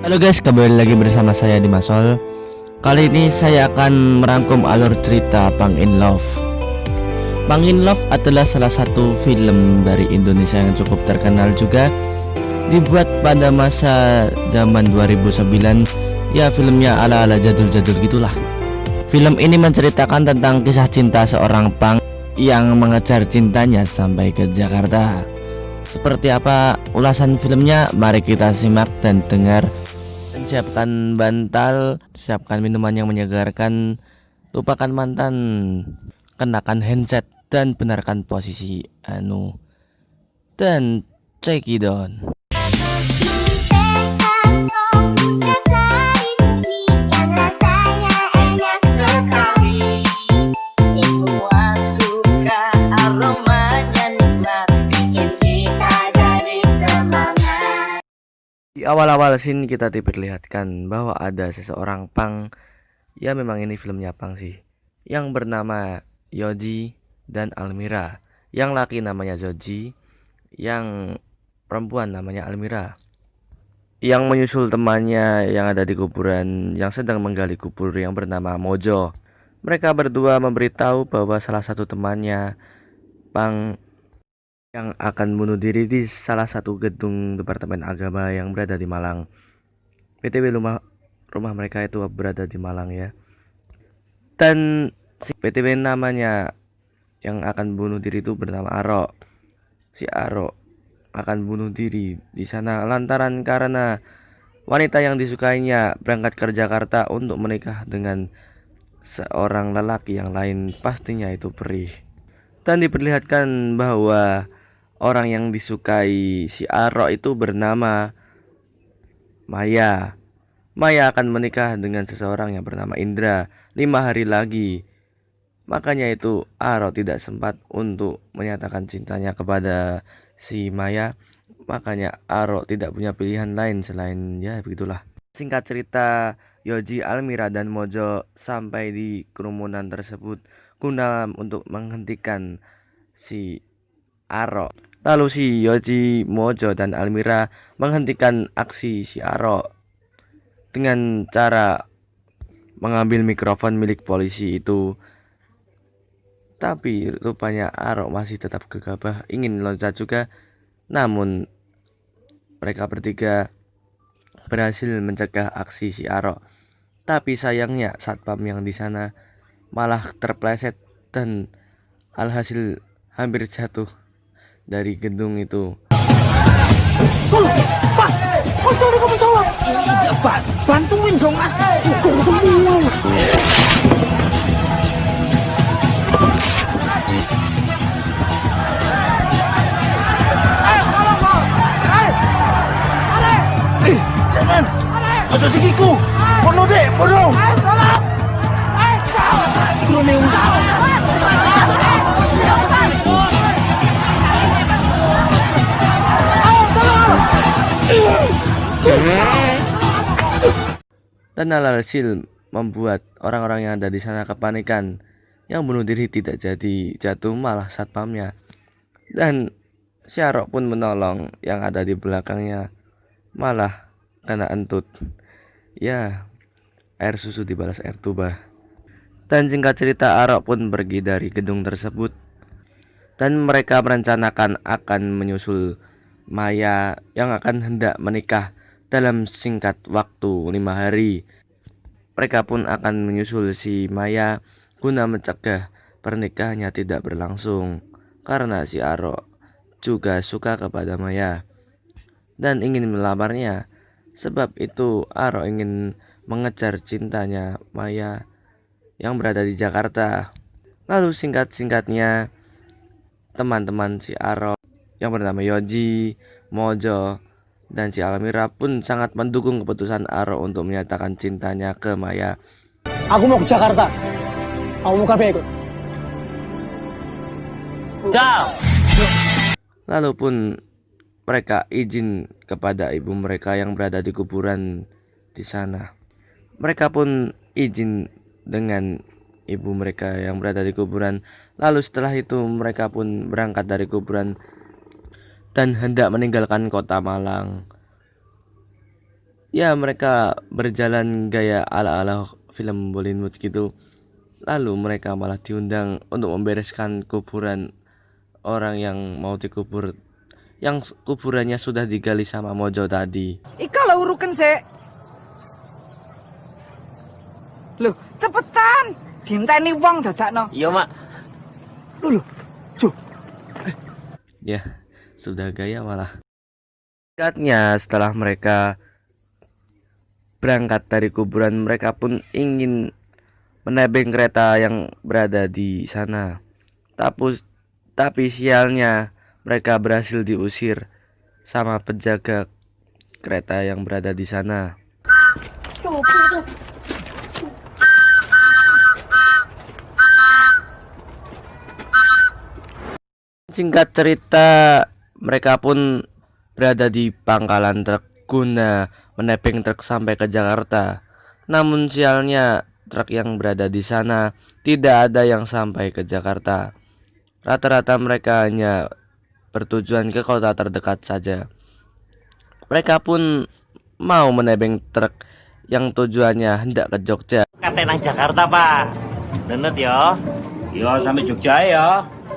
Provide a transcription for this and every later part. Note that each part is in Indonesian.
Halo guys, kembali lagi bersama saya di Masol. Kali ini saya akan merangkum alur cerita Pang in Love. Pang in Love adalah salah satu film dari Indonesia yang cukup terkenal juga. Dibuat pada masa zaman 2009. Ya, filmnya ala-ala jadul-jadul gitulah. Film ini menceritakan tentang kisah cinta seorang Pang yang mengejar cintanya sampai ke Jakarta. Seperti apa ulasan filmnya? Mari kita simak dan dengar. Siapkan bantal, siapkan minuman yang menyegarkan, lupakan mantan, kenakan handset dan benarkan posisi dan check it on. Di awal-awal scene kita diperlihatkan bahwa ada seseorang Pang. Ya, memang ini filmnya Pang sih, yang bernama Yoji dan Almira. Yang laki namanya Zoji, yang perempuan namanya Almira, yang menyusul temannya yang ada di kuburan yang sedang menggali kubur yang bernama Mojo. Mereka berdua memberitahu bahwa salah satu temannya Pang yang akan bunuh diri di salah satu gedung Departemen Agama yang berada di Malang. PTW rumah mereka itu berada di Malang ya. Dan si PTW namanya yang akan bunuh diri itu bernama Aro. Si Aro akan bunuh diri di sana lantaran karena wanita yang disukainya berangkat ke Jakarta untuk menikah dengan seorang lelaki yang lain, pastinya itu perih. Dan diperlihatkan bahwa orang yang disukai si Aro itu bernama Maya. Maya akan menikah dengan seseorang yang bernama Indra 5 hari lagi. Makanya itu Aro tidak sempat untuk menyatakan cintanya kepada si Maya. Makanya Aro tidak punya pilihan lain selain ya begitulah. Singkat cerita, Yoji, Almira dan Mojo sampai di kerumunan tersebut guna untuk menghentikan si Aro. Lalu si Yoji, Mojo dan Almira menghentikan aksi si Aro dengan cara mengambil mikrofon milik polisi itu. Tapi rupanya Aro masih tetap gegabah ingin loncat juga. Namun mereka bertiga berhasil mencegah aksi si Aro. Tapi sayangnya satpam yang di sana malah terpleset dan alhasil hampir jatuh dari gedung itu. Pak, kok kamu jawab? Iya Pak, bantuin dong ukur semua. Jangan, ada sikiku. Bodoh deh, bodoh. Tolong. Belum dan alhasil membuat orang-orang yang ada di sana kepanikan. Yang bunuh diri tidak jadi jatuh, malah satpamnya. Dan si Arok pun menolong yang ada di belakangnya, malah kena entut. Ya, air susu dibalas air tuba. Dan singkat cerita, Arok pun pergi dari gedung tersebut. Dan mereka merencanakan akan menyusul Maya yang akan hendak menikah dalam singkat waktu 5 hari. Mereka pun akan menyusul si Maya guna mencegah pernikahannya tidak berlangsung, karena si Aro juga suka kepada Maya dan ingin melamarnya. Sebab itu Aro ingin mengejar cintanya Maya yang berada di Jakarta. Lalu singkat-singkatnya, teman-teman si Aro yang bernama Yoji, Mojo dan si Almira pun sangat mendukung keputusan Aro untuk menyatakan cintanya ke Maya. Aku mau ke Jakarta. Aku mau kafe ikut. Ciao. Lalu pun mereka izin kepada ibu mereka yang berada di kuburan di sana. Mereka pun izin dengan ibu mereka yang berada di kuburan. Lalu setelah itu mereka pun berangkat dari kuburan dan hendak meninggalkan kota Malang. Ya, mereka berjalan gaya ala-ala film Bollywood gitu. Lalu mereka malah diundang untuk membereskan kuburan orang yang mau dikubur, yang kuburannya sudah digali sama Mojo tadi. Ika lah urukan sih. Loh, cepetan. Dinteni wong dadakno. Iya, Mak. Loh, Cuk. Ya, sudah gaya malah. Singkatnya, setelah mereka berangkat dari kuburan, mereka pun ingin menebeng kereta yang berada di sana. Tapi sialnya mereka berhasil diusir sama penjaga kereta yang berada di sana. Singkat cerita, mereka pun berada di pangkalan truk guna menebeng truk sampai ke Jakarta. Namun sialnya truk yang berada di sana tidak ada yang sampai ke Jakarta. Rata-rata mereka hanya bertujuan ke kota terdekat saja. Mereka pun mau menebeng truk yang tujuannya hendak ke Jogja. Kate nang Jakarta, Pak. Nenet ya. Yo sampai Jogja ya.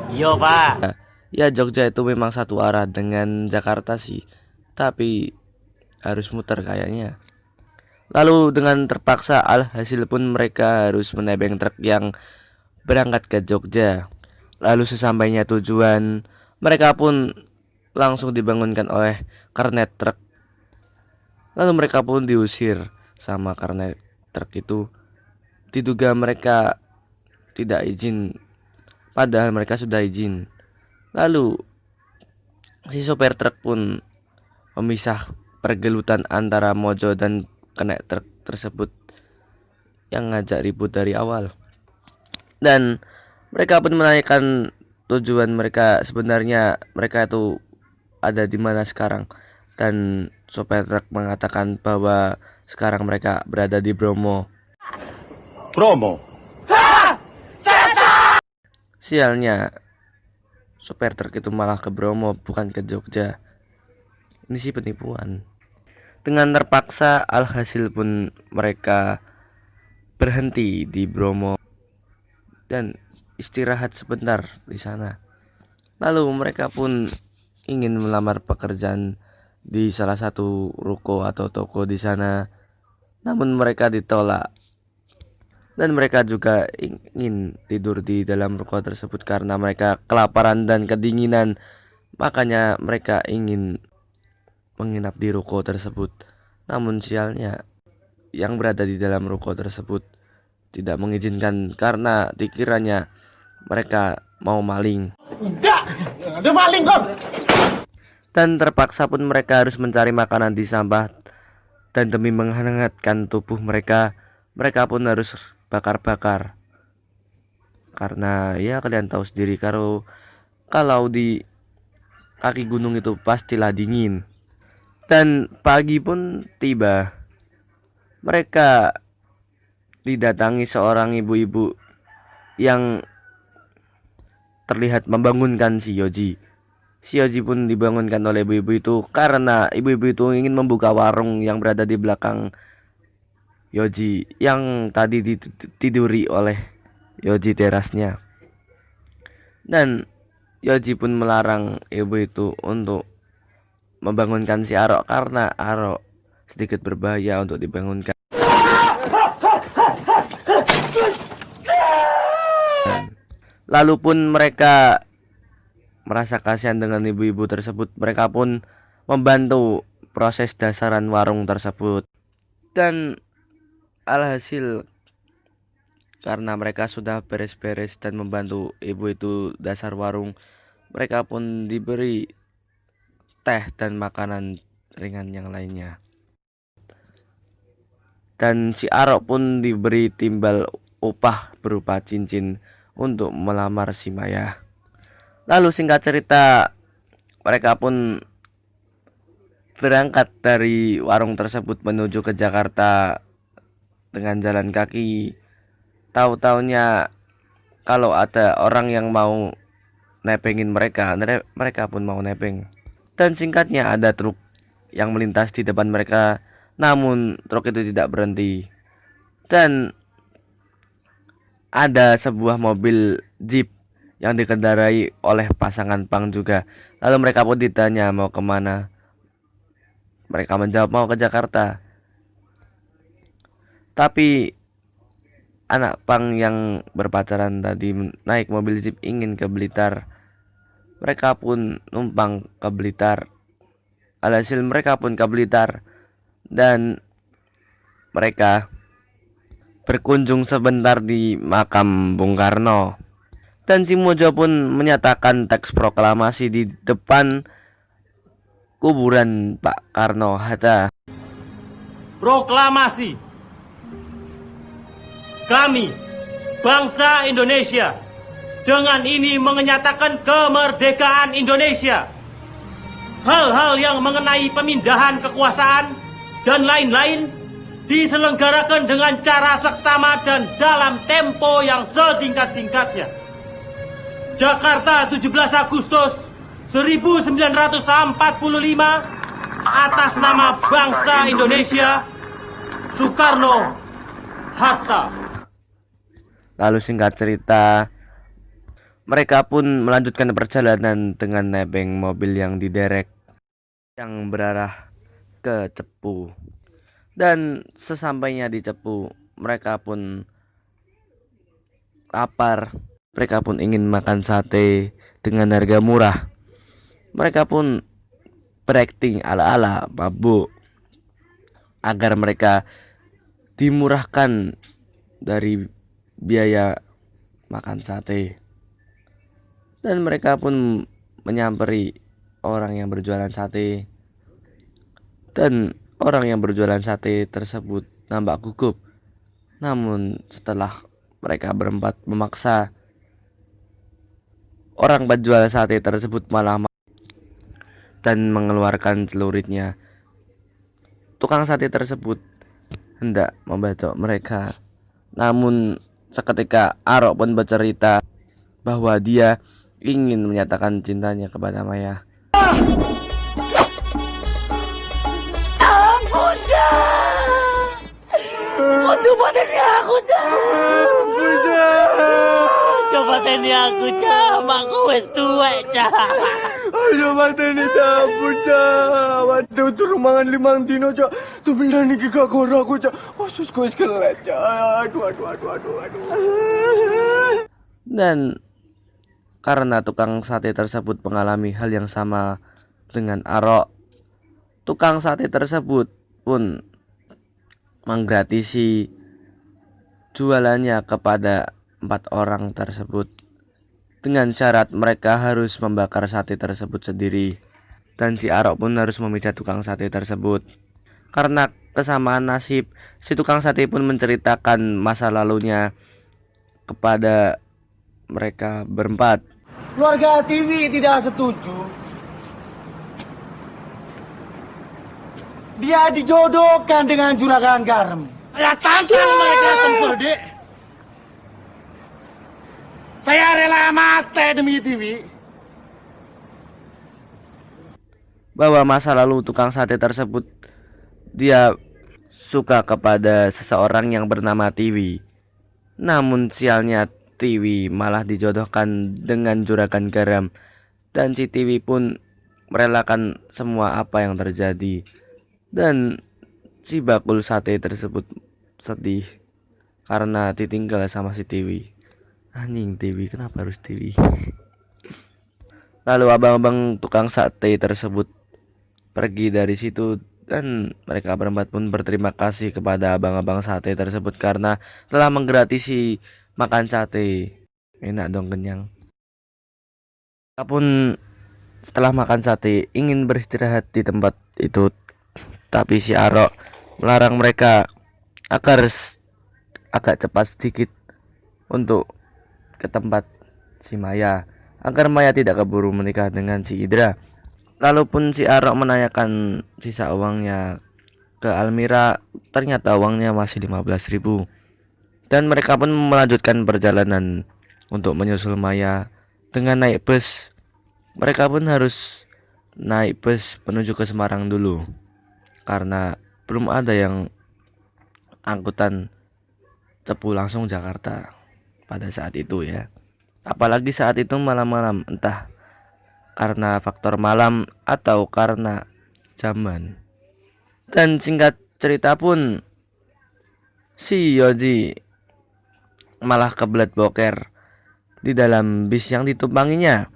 Iya, Pak. Ya, Jogja itu memang satu arah dengan Jakarta sih, tapi harus muter kayaknya. Lalu dengan terpaksa alhasil pun mereka harus menebeng truk yang berangkat ke Jogja. Lalu sesampainya tujuan, mereka pun langsung dibangunkan oleh kernet truk. Lalu mereka pun diusir sama kernet truk itu. Diduga mereka tidak izin, padahal mereka sudah izin. Lalu si sopir truk pun memisah pergelutan antara Mojo dan kernet truk tersebut yang ngajak ribut dari awal. Dan mereka pun menanyakan tujuan mereka, sebenarnya mereka itu ada di mana sekarang. Dan sopir truk mengatakan bahwa sekarang mereka berada di Bromo. Promo. Sialnya, sopir truk itu malah ke Bromo bukan ke Jogja. Ini sih penipuan. Dengan terpaksa alhasil pun mereka berhenti di Bromo dan istirahat sebentar di sana. Lalu mereka pun ingin melamar pekerjaan di salah satu ruko atau toko di sana. Namun mereka ditolak. Dan mereka juga ingin tidur di dalam ruko tersebut karena mereka kelaparan dan kedinginan. Makanya mereka ingin menginap di ruko tersebut. Namun sialnya, yang berada di dalam ruko tersebut tidak mengizinkan karena dikiranya mereka mau maling. Enggak, ada maling kok. Dan terpaksa pun mereka harus mencari makanan di sampah. Dan demi menghangatkan tubuh mereka, mereka pun harus bakar-bakar. Karena ya kalian tahu sendiri kalau di kaki gunung itu pastilah dingin. Dan pagi pun tiba. Mereka didatangi seorang ibu-ibu yang terlihat membangunkan si Yoji. Si Yoji pun dibangunkan oleh ibu-ibu itu karena ibu-ibu itu ingin membuka warung yang berada di belakang Yoji yang tadi ditiduri oleh Yoji terasnya. Dan Yoji pun melarang ibu itu untuk membangunkan si Arok karena Arok sedikit berbahaya untuk dibangunkan. Lalu pun mereka merasa kasihan dengan ibu-ibu tersebut. Mereka pun membantu proses dasaran warung tersebut. Dan alhasil karena mereka sudah beres-beres dan membantu ibu itu dasar warung, mereka pun diberi teh dan makanan ringan yang lainnya. Dan si Arok pun diberi timbal upah berupa cincin untuk melamar si Maya. Lalu singkat cerita, mereka pun berangkat dari warung tersebut menuju ke Jakarta dengan jalan kaki. Tahu-taunya kalau ada orang yang mau nepengin mereka, mereka pun mau nepeng. Dan singkatnya ada truk yang melintas di depan mereka. Namun truk itu tidak berhenti. Dan ada sebuah mobil jeep yang dikendarai oleh pasangan Pang juga. Lalu mereka pun ditanya mau kemana. Mereka menjawab mau ke Jakarta. Tapi anak Pang yang berpacaran tadi naik mobil jeep ingin ke Blitar. Mereka pun numpang ke Blitar. Alhasil mereka pun ke Blitar. Dan mereka berkunjung sebentar di makam Bung Karno. Dan si Mojo pun menyatakan teks proklamasi di depan kuburan Pak Karno Hatta. Proklamasi. Kami, bangsa Indonesia, dengan ini menyatakan kemerdekaan Indonesia. Hal-hal yang mengenai pemindahan kekuasaan dan lain-lain diselenggarakan dengan cara seksama dan dalam tempo yang sesingkat-singkatnya. Jakarta 17 Agustus 1945 atas nama bangsa Indonesia, Soekarno Hatta. Lalu singkat cerita, mereka pun melanjutkan perjalanan dengan nebeng mobil yang diderek yang berarah ke Cepu. Dan sesampainya di Cepu, mereka pun lapar. Mereka pun ingin makan sate dengan harga murah. Mereka pun berakting ala-ala mabuk agar mereka dimurahkan dari biaya makan sate. Dan mereka pun menyamperi orang yang berjualan sate. Dan orang yang berjualan sate tersebut nampak gugup. Namun setelah mereka berempat memaksa, orang penjual sate tersebut malah dan mengeluarkan celuritnya. Tukang sate tersebut hendak membacok mereka. Namun seketika Arok pun bercerita bahwa dia ingin menyatakan cintanya kepada Maya. Coba teni aku, Cak. Makku wis tuwek, Cak. Ayo mateni dapur, Cak. Waduh, turu mangan 5 dino, Cak. Tumingan iki gak gora aku, Cak. Ususku wis kelet, Cak. Aduh. Dan karena tukang sate tersebut mengalami hal yang sama dengan Arok, tukang sate tersebut pun menggratisi jualannya kepada 4 orang tersebut dengan syarat mereka harus membakar sate tersebut sendiri. Dan si Arok pun harus memijat tukang sate tersebut. Karena kesamaan nasib, si tukang sate pun menceritakan masa lalunya kepada mereka berempat. Keluarga TV tidak setuju. Dia dijodohkan dengan juragan garam. Ya tantang mereka tempur, Dek. Saya rela mati demi TV. Bahwa masa lalu tukang sate tersebut, dia suka kepada seseorang yang bernama Tiwi. Namun sialnya Tiwi malah dijodohkan dengan juragan garam. Dan si Tiwi pun merelakan semua apa yang terjadi. Dan si bakul sate tersebut sedih karena ditinggal sama si Tiwi. Anjing, Tiwi, kenapa harus Tiwi? Lalu abang-abang tukang sate tersebut pergi dari situ. Dan mereka berempat pun berterima kasih kepada abang-abang sate tersebut karena telah menggratisi makan sate. Enak dong, kenyang. Mereka pun setelah makan sate ingin beristirahat di tempat itu. Tapi si Arok melarang mereka agar agak cepat sedikit untuk ke tempat si Maya, agar Maya tidak keburu menikah dengan si Idra. Lalu pun si Arok menanyakan sisa uangnya ke Almira. Ternyata uangnya masih 15.000. Dan mereka pun melanjutkan perjalanan untuk menyusul Maya dengan naik bus. Mereka pun harus naik bus menuju ke Semarang dulu, karena belum ada yang angkutan cepu langsung Jakarta pada saat itu ya. Apalagi saat itu malam-malam, entah karena faktor malam atau karena zaman. Dan singkat cerita pun si Yoji malah kebelet boker di dalam bis yang ditumpanginya.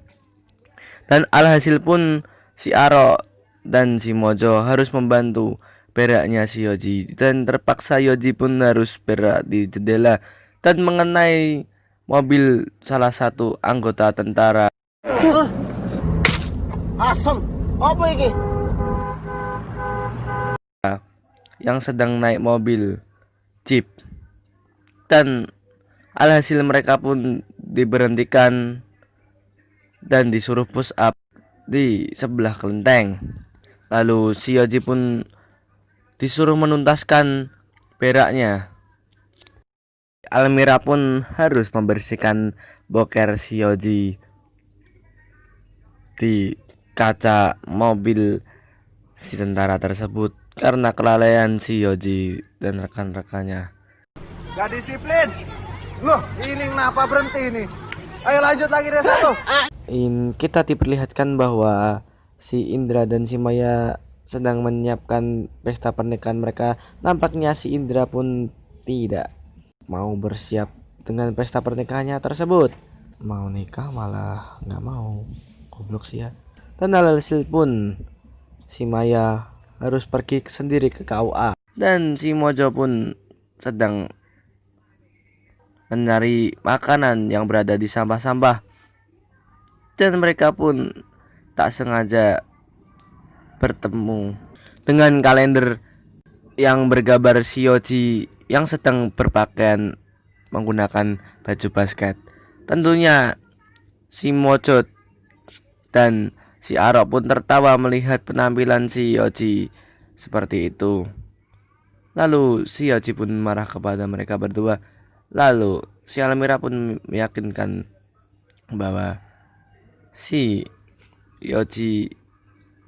Dan alhasil pun si Aro dan si Mojo harus membantu beraknya si Yoji, dan terpaksa Yoji pun harus berak di jendela dan mengenai mobil salah satu anggota tentara Asem. Apa iki? yang sedang naik mobil jeep. Dan alhasil mereka pun diberhentikan dan disuruh push up di sebelah kelenteng. Lalu si Yoji pun disuruh menuntaskan beraknya. Almira pun harus membersihkan boker si Yoji di kaca mobil si tentara tersebut karena kelalaian si Yoji dan rekan-rekannya. Gak disiplin. Loh, ini kenapa berhenti ini? Ayo lanjut lagi deh satu. Kita diperlihatkan bahwa si Indra dan si Maya sedang menyiapkan pesta pernikahan mereka. Nampaknya si Indra pun tidak mau bersiap dengan pesta pernikahannya tersebut. Mau nikah malah nggak mau, goblok sih ya. Dan alhasil pun si Maya harus pergi sendiri ke KUA. Dan si Mojo pun sedang mencari makanan yang berada di sampah-sampah. Dan mereka pun tak sengaja bertemu dengan kalender yang bergambar si Yoji yang sedang berpakaian menggunakan baju basket. Tentunya si Mojo dan si Aro pun tertawa melihat penampilan si Yoji seperti itu. Lalu si Yoji pun marah kepada mereka berdua. Lalu si Almira pun meyakinkan bahwa si Yoji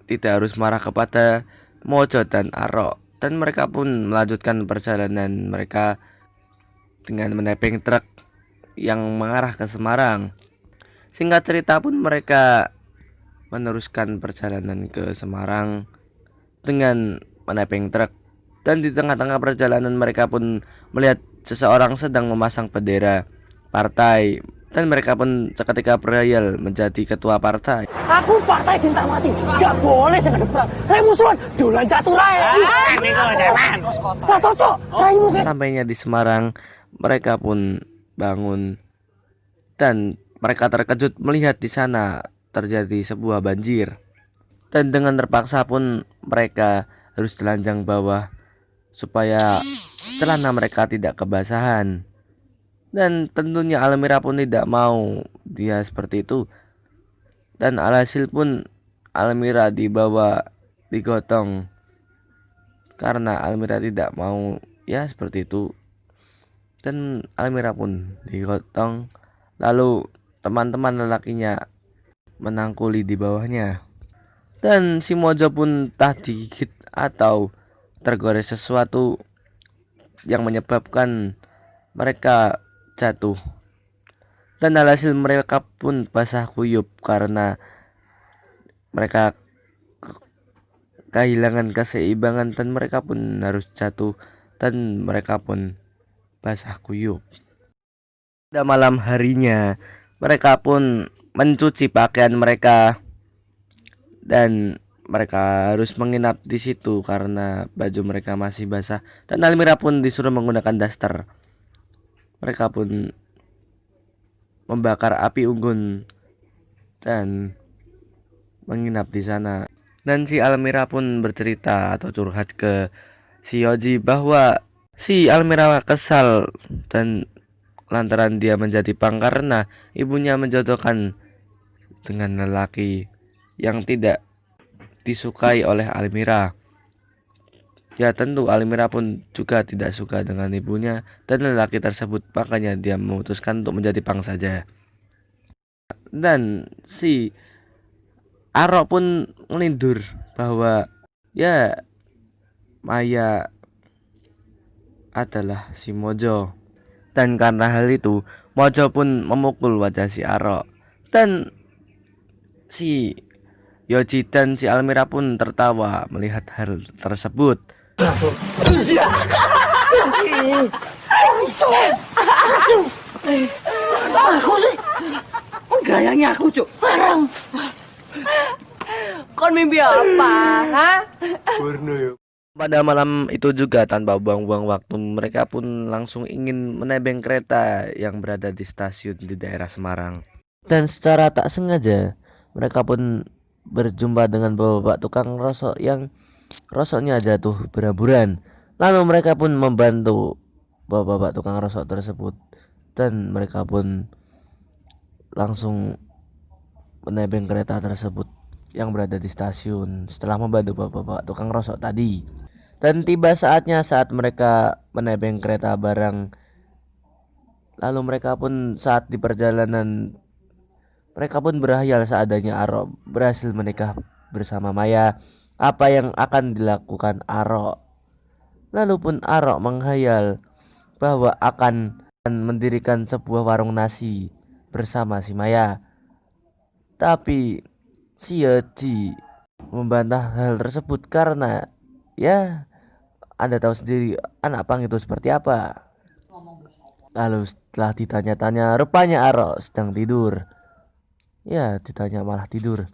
tidak harus marah kepada Mojo dan Aro, dan mereka pun melanjutkan perjalanan mereka dengan menepeng truk yang mengarah ke Semarang. Singkat cerita pun mereka meneruskan perjalanan ke Semarang dengan menepeng truk, dan di tengah-tengah perjalanan mereka pun melihat seseorang sedang memasang bendera partai, dan mereka pun seketika berhayal menjadi ketua partai. Aku partai cinta mati, gak boleh dengan perang. Remusuhan, dolan catur aja. Ini kok jalan. Mas Toto, raimu ke... Sampainya di Semarang, mereka pun bangun dan mereka terkejut melihat di sana terjadi sebuah banjir. Dan dengan terpaksa pun mereka harus telanjang bawah supaya celana mereka tidak kebasahan. Dan tentunya Almira pun tidak mau dia seperti itu. Dan alhasil pun Almira dibawa digotong karena Almira tidak mau ya seperti itu. Dan Almira pun digotong. Lalu teman-teman lelakinya menangkuli di bawahnya. Dan si Mojo pun entah digigit atau tergores sesuatu yang menyebabkan mereka jatuh. Dan alhasil mereka pun basah kuyup karena mereka kehilangan keseimbangan, dan mereka pun harus jatuh dan mereka pun basah kuyup. Pada malam harinya mereka pun mencuci pakaian mereka dan mereka harus menginap di situ karena baju mereka masih basah. Dan Almira pun disuruh menggunakan daster. Mereka pun membakar api unggun dan menginap di sana. Dan si Almira pun bercerita atau curhat ke si Yoji bahwa si Almira kesal dan lantaran dia menjadi pang karena ibunya menjodohkan dengan lelaki yang tidak disukai oleh Almira. Ya tentu Almira pun juga tidak suka dengan ibunya dan lelaki tersebut, makanya dia memutuskan untuk menjadi pang saja. Dan si Aro pun melindur bahwa ya Maya adalah si Mojo. Dan karena hal itu, Mojo pun memukul wajah si Aro. Dan si Yoji dan si Almira pun tertawa melihat hal tersebut. Aku sih menggayangnya aku, Cuk. Parang. Kon mimpi apa? Hah? Warna ya. Pada malam itu juga tanpa buang-buang waktu, mereka pun langsung ingin menebeng kereta yang berada di stasiun di daerah Semarang. Dan secara tak sengaja, mereka pun berjumpa dengan bapak-bapak tukang rosok yang rosoknya jatuh berhamburan. Lalu mereka pun membantu bapak-bapak tukang rosok tersebut, dan mereka pun langsung menebeng kereta tersebut yang berada di stasiun setelah membantu bapak-bapak tukang rosok tadi. Dan tiba saatnya saat mereka menebeng kereta barang. Lalu mereka pun saat di perjalanan, mereka pun berhayal seadanya Aro berhasil menikah bersama Maya. Apa yang akan dilakukan Aro? Lalu pun Aro menghayal bahwa akan mendirikan sebuah warung nasi bersama si Maya. Tapi si Yoji membantah hal tersebut karena ya Anda tahu sendiri anak pang itu seperti apa. Lalu setelah ditanya-tanya, rupanya Aro sedang tidur. Ya, ditanya malah tidur.